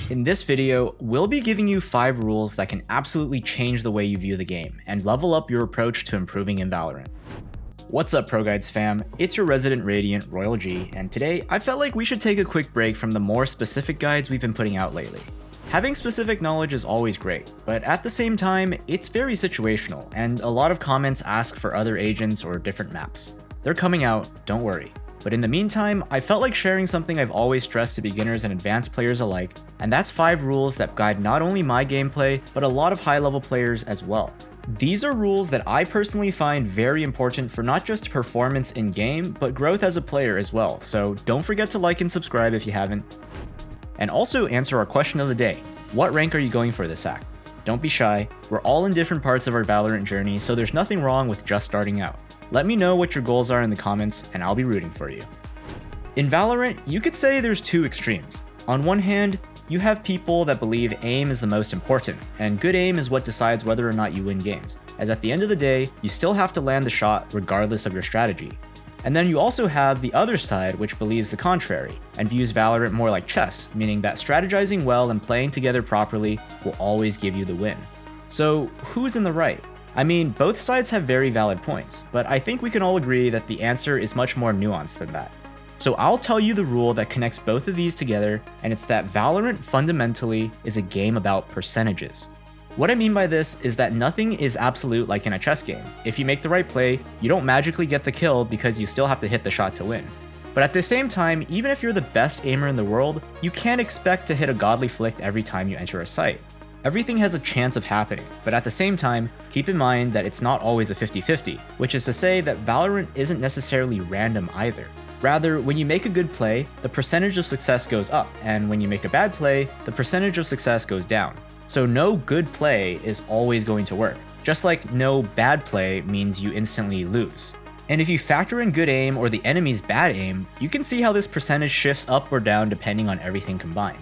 In this video, we'll be giving you 5 rules that can absolutely change the way you view the game and level up your approach to improving in Valorant. What's up ProGuides fam, it's your resident Radiant, Royal G, and today I felt like we should take a quick break from the more specific guides we've been putting out lately. Having specific knowledge is always great, but at the same time, it's very situational, and a lot of comments ask for other agents or different maps. They're coming out, don't worry. But in the meantime, I felt like sharing something I've always stressed to beginners and advanced players alike, and that's 5 rules that guide not only my gameplay, but a lot of high-level players as well. These are rules that I personally find very important for not just performance in-game, but growth as a player as well, so don't forget to like and subscribe if you haven't. And also answer our question of the day. What rank are you going for this act? Don't be shy, we're all in different parts of our Valorant journey, so there's nothing wrong with just starting out. Let me know what your goals are in the comments, and I'll be rooting for you. In Valorant, you could say there's 2 extremes. On one hand, you have people that believe aim is the most important, and good aim is what decides whether or not you win games, as at the end of the day, you still have to land the shot regardless of your strategy. And then you also have the other side which believes the contrary, and views Valorant more like chess, meaning that strategizing well and playing together properly will always give you the win. So who's in the right? I mean, both sides have very valid points, but I think we can all agree that the answer is much more nuanced than that. So I'll tell you the rule that connects both of these together, and it's that Valorant fundamentally is a game about percentages. What I mean by this is that nothing is absolute like in a chess game. If you make the right play, you don't magically get the kill because you still have to hit the shot to win. But at the same time, even if you're the best aimer in the world, you can't expect to hit a godly flick every time you enter a site. Everything has a chance of happening, but at the same time, keep in mind that it's not always a 50-50, which is to say that Valorant isn't necessarily random either. Rather, when you make a good play, the percentage of success goes up, and when you make a bad play, the percentage of success goes down. So no good play is always going to work, just like no bad play means you instantly lose. And if you factor in good aim or the enemy's bad aim, you can see how this percentage shifts up or down depending on everything combined.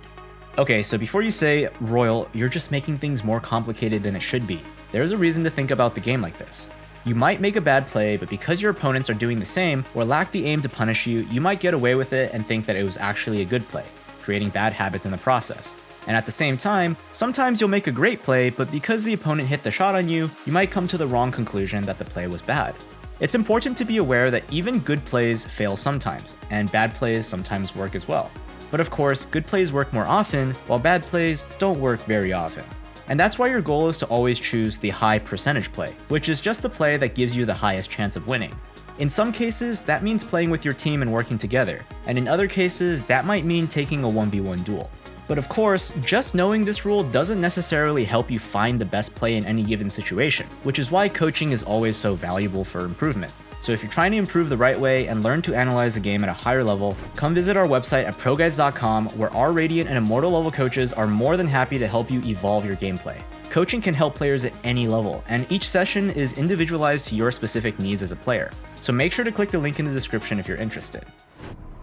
Okay, so before you say, Royal, you're just making things more complicated than it should be, there's a reason to think about the game like this. You might make a bad play, but because your opponents are doing the same or lack the aim to punish you, you might get away with it and think that it was actually a good play, creating bad habits in the process. And at the same time, sometimes you'll make a great play, but because the opponent hit the shot on you, you might come to the wrong conclusion that the play was bad. It's important to be aware that even good plays fail sometimes, and bad plays sometimes work as well. But of course, good plays work more often, while bad plays don't work very often. And that's why your goal is to always choose the high percentage play, which is just the play that gives you the highest chance of winning. In some cases, that means playing with your team and working together, and in other cases, that might mean taking a 1v1 duel. But of course, just knowing this rule doesn't necessarily help you find the best play in any given situation, which is why coaching is always so valuable for improvement. So if you're trying to improve the right way and learn to analyze the game at a higher level, come visit our website at ProGuides.com, where our Radiant and Immortal level coaches are more than happy to help you evolve your gameplay. Coaching can help players at any level, and each session is individualized to your specific needs as a player. So make sure to click the link in the description if you're interested.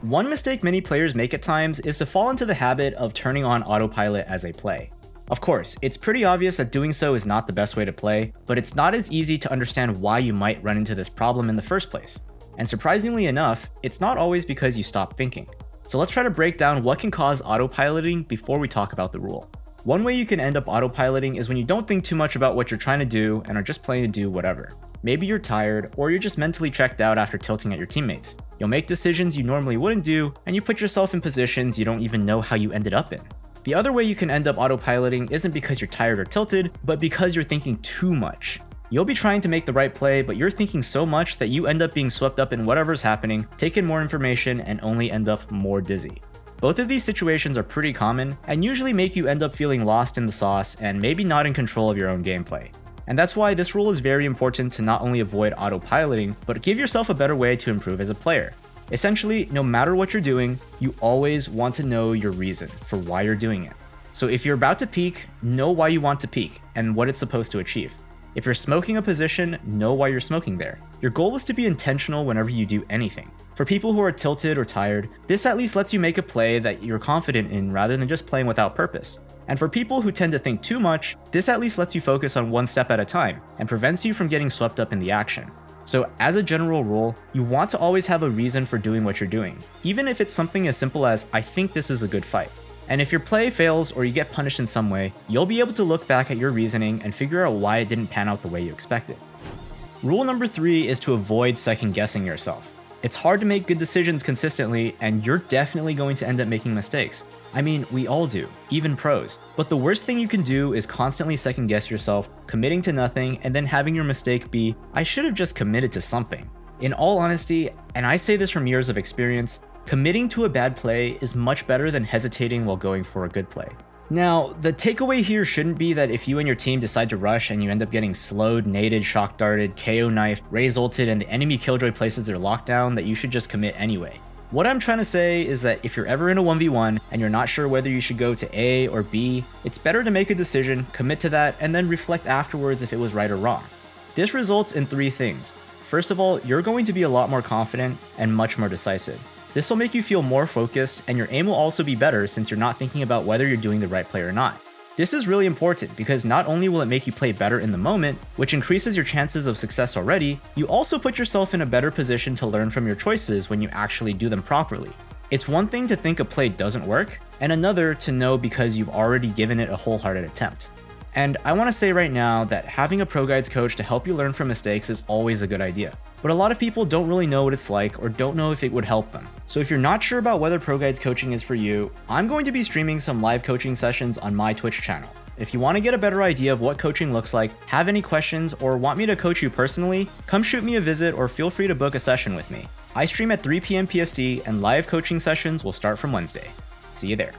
One mistake many players make at times is to fall into the habit of turning on Autopilot as they play. Of course, it's pretty obvious that doing so is not the best way to play, but it's not as easy to understand why you might run into this problem in the first place. And surprisingly enough, it's not always because you stop thinking. So let's try to break down what can cause autopiloting before we talk about the rule. One way you can end up autopiloting is when you don't think too much about what you're trying to do and are just playing to do whatever. Maybe you're tired, or you're just mentally checked out after tilting at your teammates. You'll make decisions you normally wouldn't do, and you put yourself in positions you don't even know how you ended up in. The other way you can end up autopiloting isn't because you're tired or tilted, but because you're thinking too much. You'll be trying to make the right play, but you're thinking so much that you end up being swept up in whatever's happening, take in more information, and only end up more dizzy. Both of these situations are pretty common, and usually make you end up feeling lost in the sauce and maybe not in control of your own gameplay. And that's why this rule is very important to not only avoid autopiloting, but give yourself a better way to improve as a player. Essentially, no matter what you're doing, you always want to know your reason for why you're doing it. So if you're about to peek, know why you want to peek and what it's supposed to achieve. If you're smoking a position, know why you're smoking there. Your goal is to be intentional whenever you do anything. For people who are tilted or tired, this at least lets you make a play that you're confident in rather than just playing without purpose. And for people who tend to think too much, this at least lets you focus on one step at a time and prevents you from getting swept up in the action. So as a general rule, you want to always have a reason for doing what you're doing, even if it's something as simple as, I think this is a good fight. And if your play fails or you get punished in some way, you'll be able to look back at your reasoning and figure out why it didn't pan out the way you expected. Rule number 3 is to avoid second guessing yourself. It's hard to make good decisions consistently, and you're definitely going to end up making mistakes. I mean, we all do, even pros. But the worst thing you can do is constantly second guess yourself, committing to nothing, and then having your mistake be, I should have just committed to something. In all honesty, and I say this from years of experience, committing to a bad play is much better than hesitating while going for a good play. Now, the takeaway here shouldn't be that if you and your team decide to rush and you end up getting slowed, naded, shock darted, KO knifed, raise ulted, and the enemy killjoy places their lockdown, that you should just commit anyway. What I'm trying to say is that if you're ever in a 1v1 and you're not sure whether you should go to A or B, it's better to make a decision, commit to that, and then reflect afterwards if it was right or wrong. This results in 3 things. First of all, you're going to be a lot more confident and much more decisive. This will make you feel more focused, and your aim will also be better since you're not thinking about whether you're doing the right play or not. This is really important because not only will it make you play better in the moment, which increases your chances of success already, you also put yourself in a better position to learn from your choices when you actually do them properly. It's one thing to think a play doesn't work, and another to know because you've already given it a wholehearted attempt. And I want to say right now that having a ProGuides coach to help you learn from mistakes is always a good idea. But a lot of people don't really know what it's like or don't know if it would help them. So if you're not sure about whether ProGuides coaching is for you, I'm going to be streaming some live coaching sessions on my Twitch channel. If you want to get a better idea of what coaching looks like, have any questions, or want me to coach you personally, come shoot me a visit or feel free to book a session with me. I stream at 3 p.m. PST and live coaching sessions will start from Wednesday. See you there.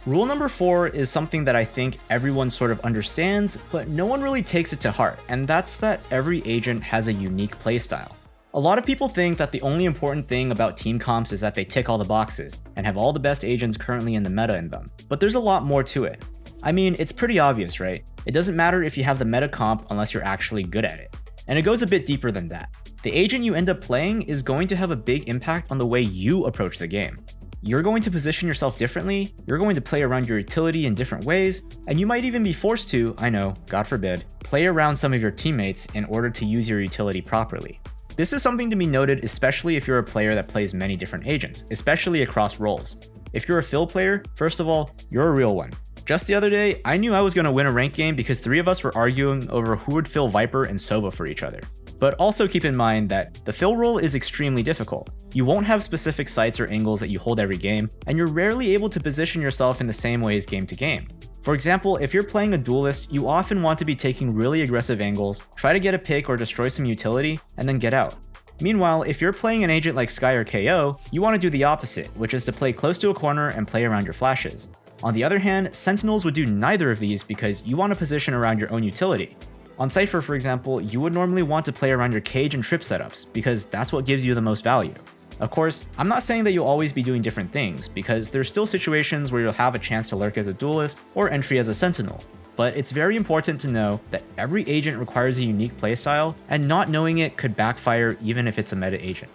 Rule number 4 is something that I think everyone sort of understands, but no one really takes it to heart, and that's that every agent has a unique playstyle. A lot of people think that the only important thing about team comps is that they tick all the boxes, and have all the best agents currently in the meta in them, but there's a lot more to it. I mean, it's pretty obvious, right? It doesn't matter if you have the meta comp unless you're actually good at it. And it goes a bit deeper than that. The agent you end up playing is going to have a big impact on the way you approach the game. You're going to position yourself differently, you're going to play around your utility in different ways, and you might even be forced to, I know, God forbid, play around some of your teammates in order to use your utility properly. This is something to be noted, especially if you're a player that plays many different agents, especially across roles. If you're a fill player, first of all, you're a real one. Just the other day, I knew I was going to win a rank game because 3 of us were arguing over who would fill Viper and Sova for each other. But also keep in mind that the fill role is extremely difficult. You won't have specific sights or angles that you hold every game, and you're rarely able to position yourself in the same ways game to game. For example, if you're playing a duelist, you often want to be taking really aggressive angles, try to get a pick or destroy some utility, and then get out. Meanwhile, if you're playing an agent like Skye or KO, you want to do the opposite, which is to play close to a corner and play around your flashes. On the other hand, Sentinels would do neither of these because you want to position around your own utility. On Cypher, for example, you would normally want to play around your cage and trip setups because that's what gives you the most value. Of course, I'm not saying that you'll always be doing different things because there's still situations where you'll have a chance to lurk as a duelist or entry as a sentinel. But it's very important to know that every agent requires a unique playstyle, and not knowing it could backfire even if it's a meta agent.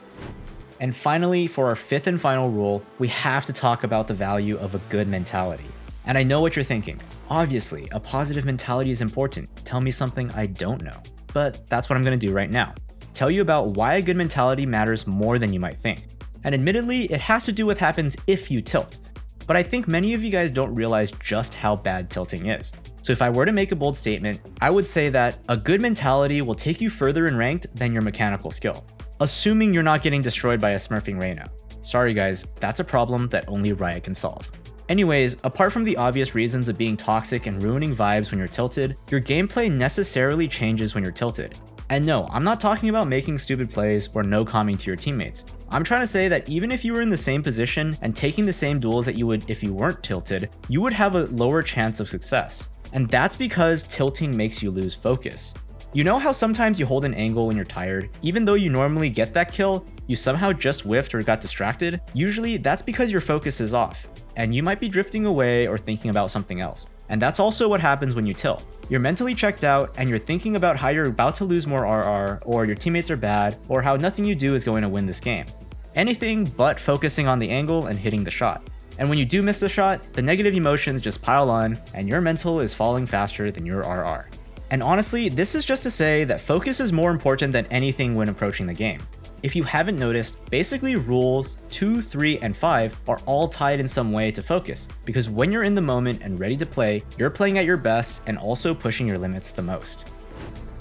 And finally, for our 5th and final rule, we have to talk about the value of a good mentality. And I know what you're thinking. Obviously, a positive mentality is important. Tell me something I don't know. But that's what I'm going to do right now. Tell you about why a good mentality matters more than you might think. And admittedly, it has to do with what happens if you tilt. But I think many of you guys don't realize just how bad tilting is. So if I were to make a bold statement, I would say that a good mentality will take you further in ranked than your mechanical skill. Assuming you're not getting destroyed by a smurfing Reyna. Sorry guys, that's a problem that only Riot can solve. Anyways, apart from the obvious reasons of being toxic and ruining vibes when you're tilted, your gameplay necessarily changes when you're tilted. And no, I'm not talking about making stupid plays or no calming to your teammates. I'm trying to say that even if you were in the same position and taking the same duels that you would if you weren't tilted, you would have a lower chance of success. And that's because tilting makes you lose focus. You know how sometimes you hold an angle when you're tired, even though you normally get that kill, you somehow just whiffed or got distracted? Usually that's because your focus is off, and you might be drifting away or thinking about something else. And that's also what happens when you tilt. You're mentally checked out and you're thinking about how you're about to lose more RR, or your teammates are bad, or how nothing you do is going to win this game. Anything but focusing on the angle and hitting the shot. And when you do miss the shot, the negative emotions just pile on and your mental is falling faster than your RR. And honestly, this is just to say that focus is more important than anything when approaching the game. If you haven't noticed, basically rules 2, 3, and 5 are all tied in some way to focus, because when you're in the moment and ready to play, you're playing at your best and also pushing your limits the most.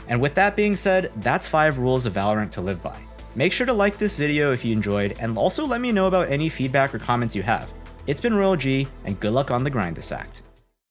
And with that being said, that's 5 rules of Valorant to live by. Make sure to like this video if you enjoyed, and also let me know about any feedback or comments you have. It's been Royal G, and good luck on the grind this act.